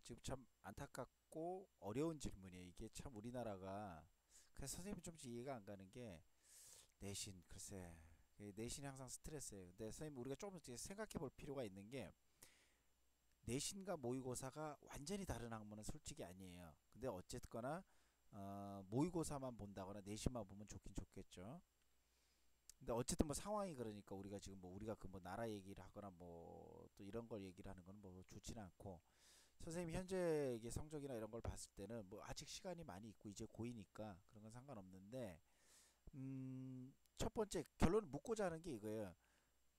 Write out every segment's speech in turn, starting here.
지금 참 안타깝고 어려운 질문이에요. 이게 참 우리나라가 그래서 선생님이 좀 이해가 안 가는 게 내신 글쎄 내신이 항상 스트레스예요. 근데 선생님 우리가 조금 생각해 볼 필요가 있는 게 내신과 모의고사가 완전히 다른 학문은 솔직히 아니에요. 근데 어쨌거나 모의고사만 본다거나 내신만 보면 좋긴 좋겠죠. 근데 어쨌든 뭐 상황이 그러니까 우리가 지금 뭐 우리가 그 뭐 나라 얘기를 하거나 뭐 또 이런 걸 얘기를 하는 거는 뭐 좋지는 않고 선생님 현재 이게 성적이나 이런 걸 봤을 때는 뭐 아직 시간이 많이 있고 이제 고이니까 그런 건 상관없는데 첫 번째 결론을 묻고자 하는 게 이거예요.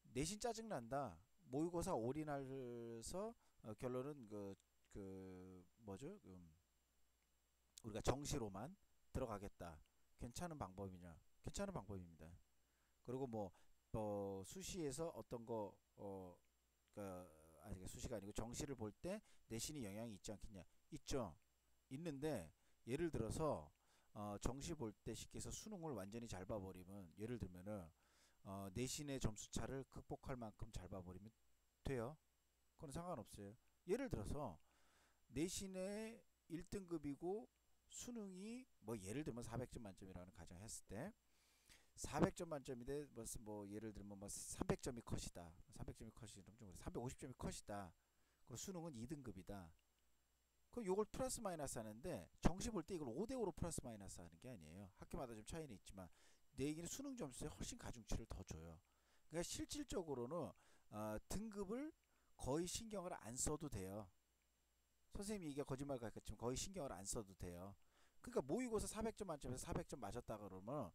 내신 짜증 난다. 모의고사 올인해서 결론은 그 뭐죠? 우리가 정시로만 들어가겠다. 괜찮은 방법이냐? 괜찮은 방법입니다. 그리고 뭐 수시에서 어떤 아니 수시가 아니고 정시를 볼 때 내신이 영향이 있지 않겠냐? 있죠. 있는데 예를 들어서 정시 볼 때 쉽게 해서 수능을 완전히 잘 봐버리면 예를 들면은 내신의 점수 차를 극복할 만큼 잘 봐버리면 돼요. 그건 상관없어요. 예를 들어서 내신의 1등급이고 수능이 뭐 예를 들면 400점 만점이라는 가정 했을 때 400점 만점인데 뭐 예를 들면 뭐 300점이 컷이다. 300점이 컷이 좀 350점이 컷이다. 그리고 수능은 2등급이다. 그 요걸 플러스 마이너스 하는데 정시 볼 때 이걸 5대5로 플러스 마이너스 하는 게 아니에요. 학교마다 좀 차이는 있지만 내 얘기는 수능 점수에 훨씬 가중치를 더 줘요. 그러니까 실질적으로는 등급을 거의 신경을 안 써도 돼요. 선생님이 이게 거짓말 같겠지만 거의 신경을 안 써도 돼요. 그러니까 모의고사 400점 만점에서 400점 맞았다 그러면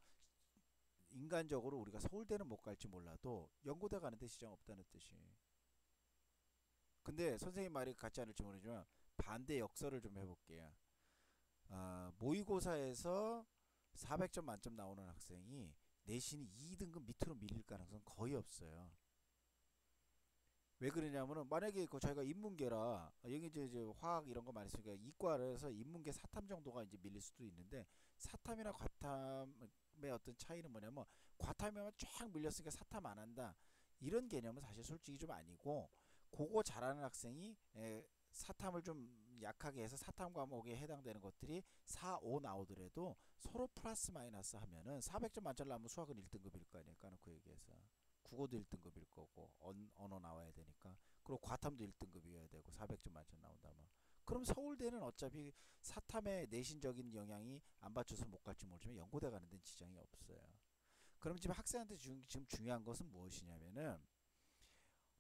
인간적으로 우리가 서울대는 못 갈지 몰라도 연고대 가는데 지장 없다는 뜻이. 근데 선생님 말이 같지 않을지 모르지만 반대 역설을 좀 해볼게요. 모의고사에서 400점 만점 나오는 학생이 내신이 2등급 밑으로 밀릴 가능성은 거의 없어요. 왜 그러냐면은 만약에 그 저희가 인문계라 여기 이제 화학 이런 거 많이 쓰니까 이과라서 인문계 사탐 정도가 이제 밀릴 수도 있는데 사탐이나 과탐의 어떤 차이는 뭐냐면 과탐에만 쫙 밀렸으니까 사탐 안 한다 이런 개념은 사실 솔직히 좀 아니고 그거 잘하는 학생이 사탐을 좀 약하게 해서 사탐 과목에 해당되는 것들이 4, 5 나오더라도 서로 플러스 마이너스 하면은 400점 만점 나오면 수학은 1등급일 거 아니에요. 까놓고 얘기해서. 국어도 1등급일 거고 언어 나와야 되니까 그리고 과탐도 1등급이어야 되고 400점 만점 나온다면 그럼 서울대는 어차피 사탐의 내신적인 영향이 안 받쳐서 못 갈지 모르지만 연고대 가는 데는 지장이 없어요. 그럼 지금 학생한테 지금 중요한 것은 무엇이냐면은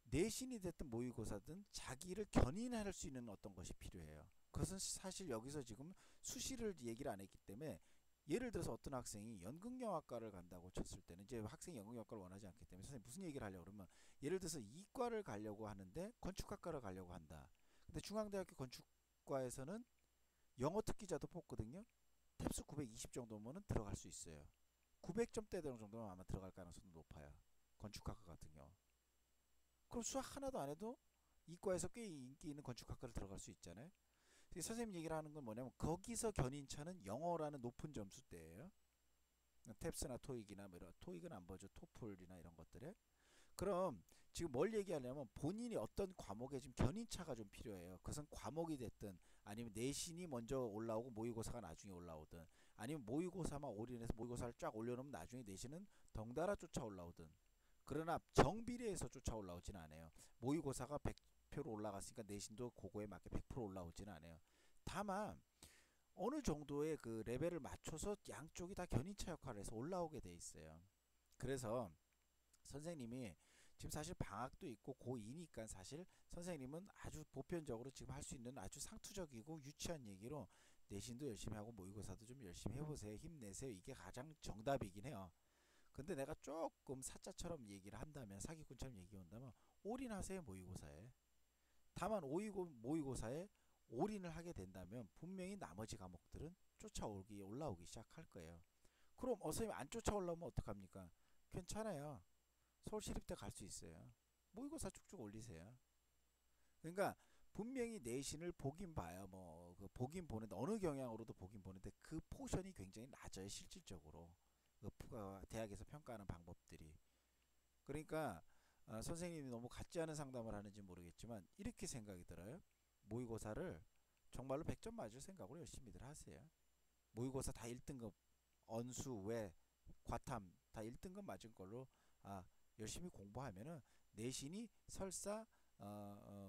내신이 됐든 모의고사든 자기를 견인할 수 있는 어떤 것이 필요해요. 그것은 사실 여기서 지금 수시를 얘기를 안 했기 때문에 예를 들어서 어떤 학생이 연극영화과를 간다고 쳤을 때는 이제 학생이 연극영화과를 원하지 않기 때문에 선생님 무슨 얘기를 하려고 그러면 예를 들어서 이과를 가려고 하는데 건축학과를 가려고 한다. 근데 중앙대학교 건축과에서는 영어 특기자도 뽑거든요. 탭스 920 정도면은 들어갈 수 있어요. 900점대 정도면 아마 들어갈 가능성도 높아요. 건축학과 같은 경우. 그럼 수학 하나도 안 해도 이과에서 꽤 인기 있는 건축학과를 들어갈 수 있잖아요. 선생님 얘기를 하는 건 뭐냐면 거기서 견인차는 영어라는 높은 점수대예요. 탭스나 토익이나 뭐 이런 토익은 안 보죠. 토플이나 이런 것들에. 그럼 지금 뭘 얘기하냐면 본인이 어떤 과목에 지금 견인차가 좀 필요해요. 그것은 과목이 됐든 아니면 내신이 먼저 올라오고 모의고사가 나중에 올라오든 아니면 모의고사만 올인해서 모의고사를 쫙 올려놓으면 나중에 내신은 덩달아 쫓아 올라오든 그러나 정비례해서 쫓아 올라오지는 않아요. 모의고사가 100표로 올라갔으니까 내신도 그거에 맞게 100% 올라오지는 않아요. 다만 어느 정도의 그 레벨을 맞춰서 양쪽이 다 견인차 역할을 해서 올라오게 돼 있어요. 그래서 선생님이 지금 사실 방학도 있고 고2니까 사실 선생님은 아주 보편적으로 지금 할 수 있는 아주 상투적이고 유치한 얘기로 내신도 열심히 하고 모의고사도 좀 열심히 해보세요. 힘내세요. 이게 가장 정답이긴 해요. 근데 내가 조금 사자처럼 얘기를 한다면 사기꾼처럼 얘기한다면 올인하세요 모의고사에. 다만 모의고사에 올인을 하게 된다면 분명히 나머지 과목들은 올라오기 시작할 거예요. 그럼 선생님 안 쫓아올라오면 어떡합니까? 괜찮아요. 서울시립대 갈 수 있어요. 모의고사 쭉쭉 올리세요. 그러니까 분명히 내신을 보긴 봐요. 뭐그 보긴 보는데 어느 경향으로도 보긴 보는데 그 포션이 굉장히 낮아요. 실질적으로 대학에서 평가하는 방법들이. 그러니까 선생님이 너무 같지 않은 상담을 하는지 모르겠지만 이렇게 생각이 들어요. 모의고사를 정말로 100점 맞을 생각으로 열심히들 하세요. 모의고사 다 1등급, 언수, 외, 과탐 다 1등급 맞은 걸로 열심히 공부하면은 내신이 설사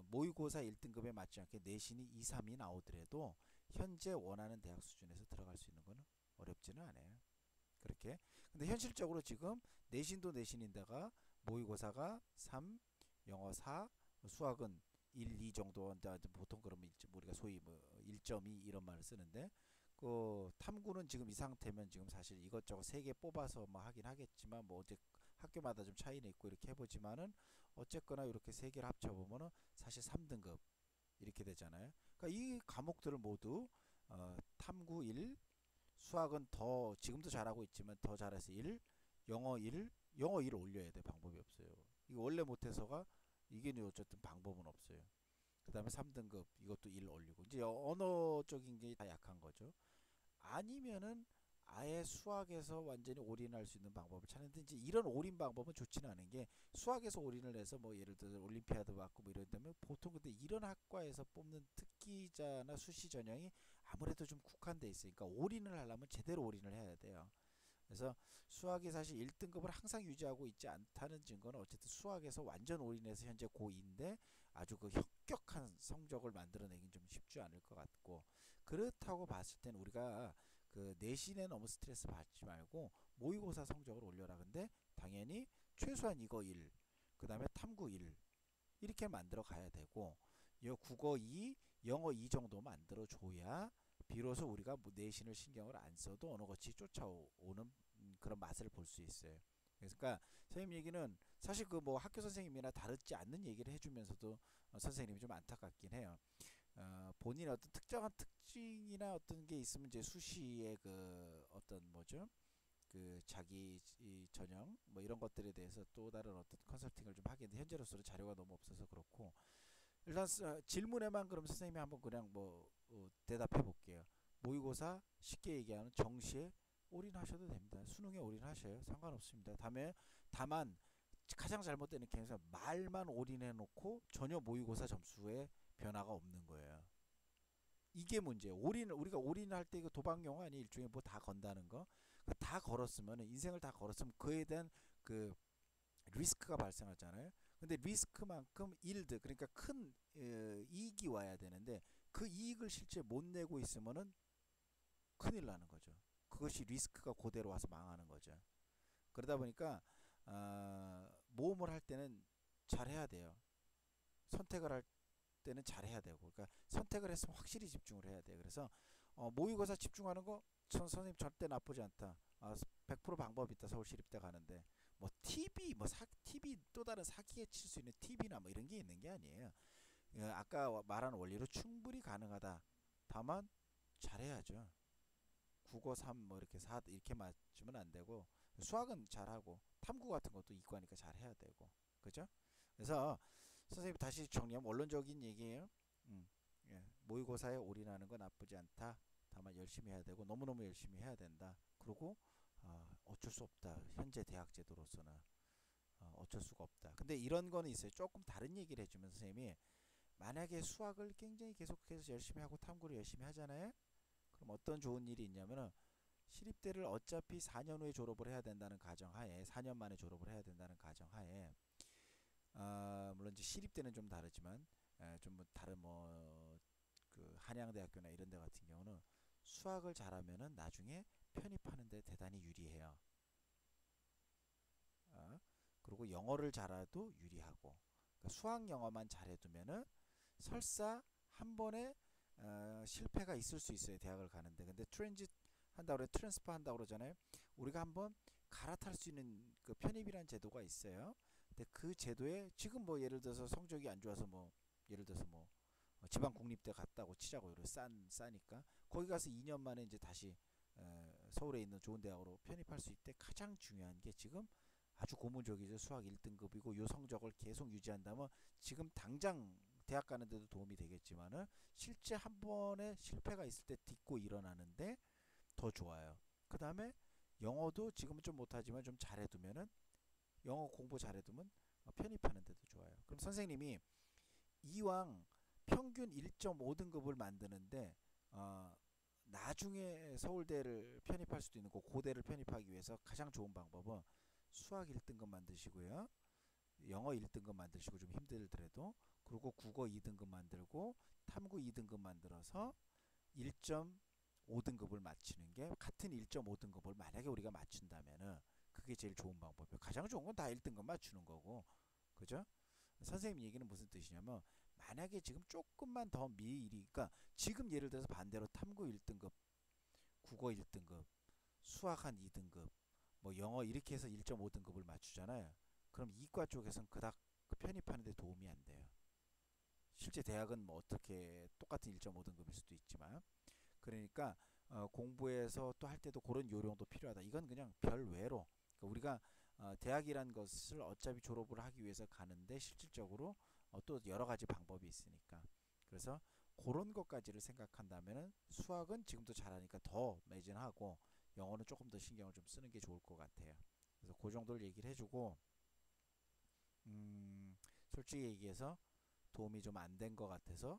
모의고사 1등급에 맞지 않게 내신이 2, 3이 나오더라도 현재 원하는 대학 수준에서 들어갈 수 있는 거는 어렵지는 않아요. 그렇게. 근데 현실적으로 지금 내신도 내신인데가 모의고사가 3, 영어 4, 수학은 1, 2 정도. 보통 그러면 우리가 소위 뭐 1.2 이런 말을 쓰는데 그 탐구는 지금 이 상태면 지금 사실 이것저것 세 개 뽑아서 뭐 하긴 하겠지만 뭐 어제 학교마다 좀 차이는 있고 이렇게 해보지만은 어쨌거나 이렇게 세 개를 합쳐보면은 사실 3등급 이렇게 되잖아요. 그러니까 이 과목들을 모두 탐구 1, 수학은 더 지금도 잘하고 있지만 더 잘해서 1, 영어 1, 영어 1 올려야 돼. 방법이 없어요. 이거 원래 못해서가 이게 어쨌든 방법은 없어요. 그 다음에 3등급 이것도 1 올리고 이제 언어적인 게 다 약한 거죠. 아니면은 아예 수학에서 완전히 올인할 수 있는 방법을 찾는데 이제 이런 올인 방법은 좋지는 않은 게 수학에서 올인을 해서 뭐 예를 들어 올림피아드 받고 뭐 이런다면 보통 근데 이런 학과에서 뽑는 특기자나 수시 전형이 아무래도 좀 국한돼 있으니까 올인을 하려면 제대로 올인을 해야 돼요. 그래서 수학이 사실 1등급을 항상 유지하고 있지 않다는 증거는 어쨌든 수학에서 완전 올인해서 현재 고2인데 아주 그 혁격한 성적을 만들어내긴 좀 쉽지 않을 것 같고 그렇다고 봤을 땐 우리가 그 내신에 너무 스트레스 받지 말고 모의고사 성적을 올려라. 근데 당연히 최소한 이거 1, 그 다음에 탐구 1 이렇게 만들어 가야 되고 국어 2, 영어 2 정도 만들어 줘야 비로소 우리가 뭐 내신을 신경을 안 써도 언어같이 쫓아오는 그런 맛을 볼 수 있어요. 그러니까 선생님 얘기는 사실 그 뭐 학교 선생님이나 다르지 않는 얘기를 해주면서도 선생님이 좀 안타깝긴 해요. 본인의 어떤 특정한 특징이나 어떤 게 있으면 이제 수시의 그 어떤 뭐죠? 그 자기 전형 뭐 이런 것들에 대해서 또 다른 어떤 컨설팅을 좀 하겠는데 현재로서는 자료가 너무 없어서 그렇고 일단 질문에만 그럼 선생님이 한번 그냥 뭐 대답해 볼게요. 모의고사 쉽게 얘기하는 정시에 올인하셔도 됩니다. 수능에 올인하셔요. 상관없습니다. 다만 가장 잘못되는 케이스는 말만 올인해 놓고 전혀 모의고사 점수에 변화가 없는 거예요. 이게 문제예요. 우리가 올인할 때 이거 도박 용어 아니 일종의 뭐 다 건다는 거. 다 걸었으면 인생을 다 걸었으면 그에 대한 그 리스크가 발생하잖아요. 근데 리스크만큼 일드 그러니까 큰 이익이 와야 되는데 그 이익을 실제 못 내고 있으면은 큰일 나는 거죠. 그것이 리스크가 그대로 와서 망하는 거죠. 그러다 보니까 모험을 할 때는 잘해야 돼요. 선택을 할 때는 잘해야 되고 그러니까 선택을 했으면 확실히 집중을 해야 돼요. 그래서 모의고사 집중하는 거 선생님 절대 나쁘지 않다. 100% 방법이 있다. 서울시립대 가는데 뭐 TV 뭐 TV 또 다른 사기에 칠 수 있는 TV나 뭐 이런 게 있는 게 아니에요. 아까 말한 원리로 충분히 가능하다. 다만 잘해야죠. 국어 3 뭐 이렇게 4 이렇게 맞추면 안 되고 수학은 잘하고 탐구 같은 것도 이과니까 잘해야 되고 그죠? 그래서 선생님 다시 정리하면 원론적인 얘기예요. 음, 모의고사에 올인하는 건 나쁘지 않다. 다만 열심히 해야 되고 너무너무 열심히 해야 된다. 그리고 어쩔 수 없다. 현재 대학 제도로서는 어쩔 수가 없다. 근데 이런 거는 있어요. 조금 다른 얘기를 해주면 선생님이 만약에 수학을 굉장히 계속해서 열심히 하고 탐구를 열심히 하잖아요. 그럼 어떤 좋은 일이 있냐면은 시립대를 어차피 4년 후에 졸업을 해야 된다는 가정하에 4년 만에 졸업을 해야 된다는 가정하에 물론 이제 시립대는 좀 다르지만 좀 다른 뭐 그 한양대학교나 이런 데 같은 경우는 수학을 잘하면은 나중에 편입하는데 대단히 유리해요. 그리고 영어를 잘해도 유리하고 그러니까 수학 영어만 잘해두면은 설사 한 번에 실패가 있을 수 있어요. 대학을 가는데 근데 트랜짓 한다고 그래 트랜스퍼 한다고 그러잖아요. 우리가 한번 갈아탈 수 있는 그 편입이라는 제도가 있어요. 근데 그 제도에 지금 뭐 예를 들어서 성적이 안 좋아서 뭐 예를 들어서 뭐 지방 국립대 갔다고 치자고 이래 싸니까 거기 가서 2년 만에 이제 다시 서울에 있는 좋은 대학으로 편입할 수 있대. 가장 중요한 게 지금 아주 고무적이죠. 수학 1등급이고 요 성적을 계속 유지한다면 지금 당장 대학 가는 데도 도움이 되겠지만은 실제 한 번에 실패가 있을 때 딛고 일어나는데 더 좋아요. 그 다음에 영어도 지금은 좀 못하지만 좀 잘해두면은 영어 공부 잘해두면 편입하는 데도 좋아요. 그럼 선생님이 이왕 평균 1.5등급을 만드는데 나중에 서울대를 편입할 수도 있는 거 고대를 편입하기 위해서 가장 좋은 방법은 수학 1등급 만드시고요. 영어 1등급 만드시고 좀 힘들더라도 그리고 국어 2등급 만들고 탐구 2등급 만들어서 1.5등급을 맞추는 게 같은 1.5등급을 만약에 우리가 맞춘다면은 그게 제일 좋은 방법이에요. 가장 좋은 건 다 1등급 맞추는 거고. 그죠? 선생님 얘기는 무슨 뜻이냐면 만약에 지금 조금만 더 미리 그러니까 지금 예를 들어서 반대로 탐구 1등급, 국어 1등급, 수학 한 2등급, 뭐 영어 이렇게 해서 1.5등급을 맞추잖아요. 그럼 이과 쪽에서는 그닥 편입하는 데 도움이 안 돼요. 실제 대학은 뭐 어떻게 똑같은 1.5등급일 수도 있지만 그러니까 공부해서 또 할 때도 그런 요령도 필요하다. 이건 그냥 별외로 그러니까 우리가 대학이란 것을 어차피 졸업을 하기 위해서 가는데 실질적으로 또 여러 가지 방법이 있으니까 그래서 그런 것까지를 생각한다면은 수학은 지금도 잘하니까 더 매진하고 영어는 조금 더 신경을 좀 쓰는 게 좋을 것 같아요. 그래서 그 정도를 얘기를 해주고 솔직히 얘기해서 도움이 좀 안 된 것 같아서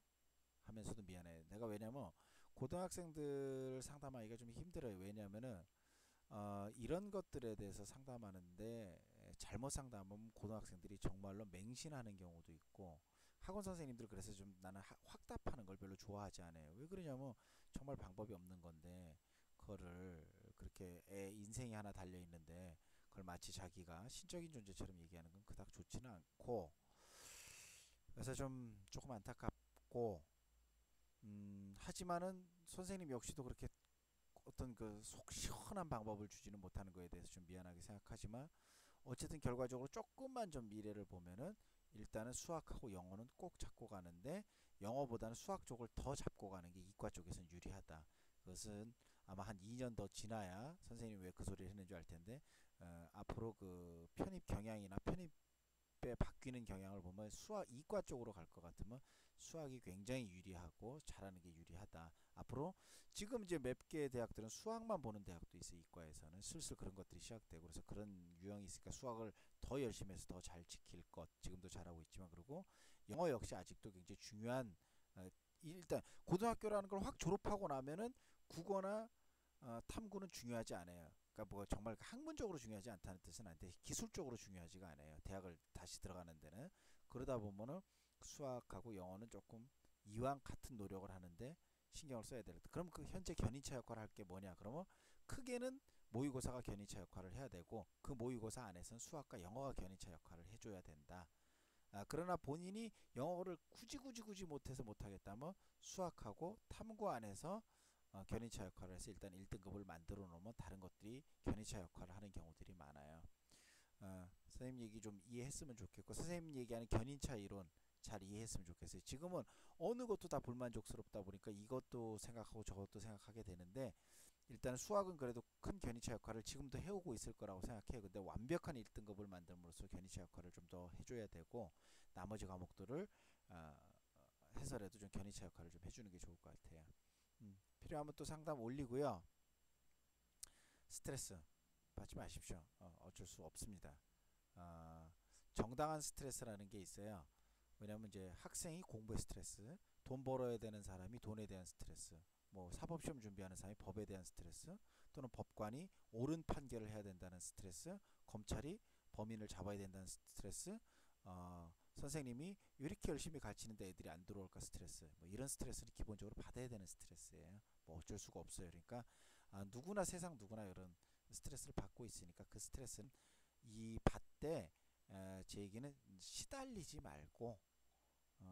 하면서도 미안해. 내가 왜냐면 고등학생들 상담하기가 좀 힘들어요. 왜냐면은 이런 것들에 대해서 상담하는데 잘못 상담하면 고등학생들이 정말로 맹신하는 경우도 있고 학원 선생님들 그래서 좀 나는 확답하는 걸 별로 좋아하지 않아요. 왜 그러냐면 정말 방법이 없는 건데 그거를 그렇게 애 인생이 하나 달려 있는데 그걸 마치 자기가 신적인 존재처럼 얘기하는 건 그닥 좋지는 않고 그래서 좀 조금 안타깝고 하지만은 선생님 역시도 그렇게 어떤 그 속 시원한 방법을 주지는 못하는 거에 대해서 좀 미안하게 생각하지만 어쨌든 결과적으로 조금만 좀 미래를 보면은 일단은 수학하고 영어는 꼭 잡고 가는데 영어보다는 수학 쪽을 더 잡고 가는 게 이과 쪽에서는 유리하다. 그것은 아마 한 2년 더 지나야 선생님이 왜 그 소리를 했는지 알 텐데 앞으로 그 편입 경향이나 편입에 바뀌는 경향을 보면 수학 이과 쪽으로 갈 것 같으면 수학이 굉장히 유리하고 잘하는 게 유리하다. 앞으로 지금 이제 몇 개 대학들은 수학만 보는 대학도 있어요. 이과에서는 슬슬 그런 것들이 시작되고 그래서 그런 유형이 있으니까 수학을 더 열심히 해서 더 잘 지킬 것 지금도 잘하고 있지만 그리고 영어 역시 아직도 굉장히 중요한 일단 고등학교라는 걸 확 졸업하고 나면은 국어나 탐구는 중요하지 않아요. 그러니까 뭐 정말 학문적으로 중요하지 않다는 뜻은 아닌데 기술적으로 중요하지가 않아요. 대학을 다시 들어가는 데는 그러다 보면은 수학하고 영어는 조금 이왕 같은 노력을 하는데 신경을 써야 되겠다. 그럼 그 현재 견인차 역할을 할 게 뭐냐? 그러면 크게는 모의고사가 견인차 역할을 해야 되고 그 모의고사 안에서는 수학과 영어가 견인차 역할을 해줘야 된다. 그러나 본인이 영어를 굳이 못해서 못하겠다면 수학하고 탐구 안에서 견인차 역할을 해서 일단 1등급을 만들어 놓으면 다른 것들이 견인차 역할을 하는 경우들이 많아요. 선생님 얘기 좀 이해했으면 좋겠고 선생님 얘기하는 견인차 이론 잘 이해했으면 좋겠어요. 지금은 어느 것도 다 불만족스럽다 보니까 이것도 생각하고 저것도 생각하게 되는데 일단 수학은 그래도 큰 견인차 역할을 지금도 해오고 있을 거라고 생각해요. 근데 완벽한 1등급을 만듦으로써 견인차 역할을 좀 더 해줘야 되고 나머지 과목들을 해서라도 좀 견인차 역할을 좀 해주는 게 좋을 것 같아요. 필요하면 또 상담 올리고요. 스트레스 받지 마십시오. 어쩔 수 없습니다. 정당한 스트레스라는 게 있어요. 왜냐면 이제 학생이 공부의 스트레스, 돈 벌어야 되는 사람이 돈에 대한 스트레스, 뭐 사법시험 준비하는 사람이 법에 대한 스트레스, 또는 법관이 옳은 판결을 해야 된다는 스트레스, 검찰이 범인을 잡아야 된다는 스트레스, 선생님이 왜 이렇게 열심히 가르치는데 애들이 안 들어올까 스트레스, 뭐 이런 스트레스를 기본적으로 받아야 되는 스트레스예요. 뭐 어쩔 수가 없어요. 그러니까 누구나 세상 누구나 이런 스트레스를 받고 있으니까 그 스트레스는 이 받되 제 얘기는 시달리지 말고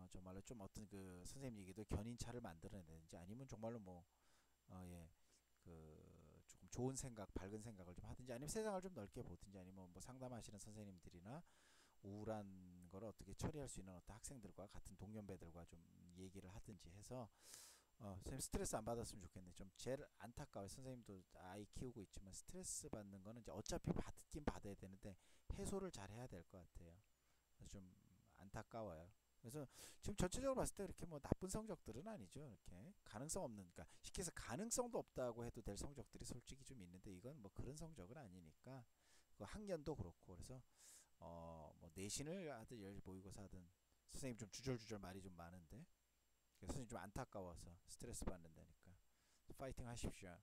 정말로 좀 어떤 그 선생님 얘기도 견인차를 만들어내든지 아니면 정말로 뭐 예, 그 조금 좋은 생각, 밝은 생각을 좀 하든지 아니면 세상을 좀 넓게 보든지 아니면 뭐 상담하시는 선생님들이나 우울한 걸 어떻게 처리할 수 있는 어떤 학생들과 같은 동년배들과 좀 얘기를 하든지 해서 선생님 스트레스 안 받았으면 좋겠네. 좀 제일 안타까워요. 선생님도 아이 키우고 있지만 스트레스 받는 거는 이제 어차피 받긴 받아야 되는데 해소를 잘 해야 될 것 같아요. 그래서 좀 안타까워요. 그래서 지금 전체적으로 봤을 때 이렇게 뭐 나쁜 성적들은 아니죠. 이렇게 가능성 없는, 그러니까 쉽게 해서 가능성도 없다고 해도 될 성적들이 솔직히 좀 있는데 이건 뭐 그런 성적은 아니니까 그 학년도 그렇고 그래서 뭐 내신을 하든 열 모의고사 하든 선생님 좀 주절주절 말이 좀 많은데 그래서 선생님 좀 안타까워서 스트레스 받는다니까. 파이팅 하십시오.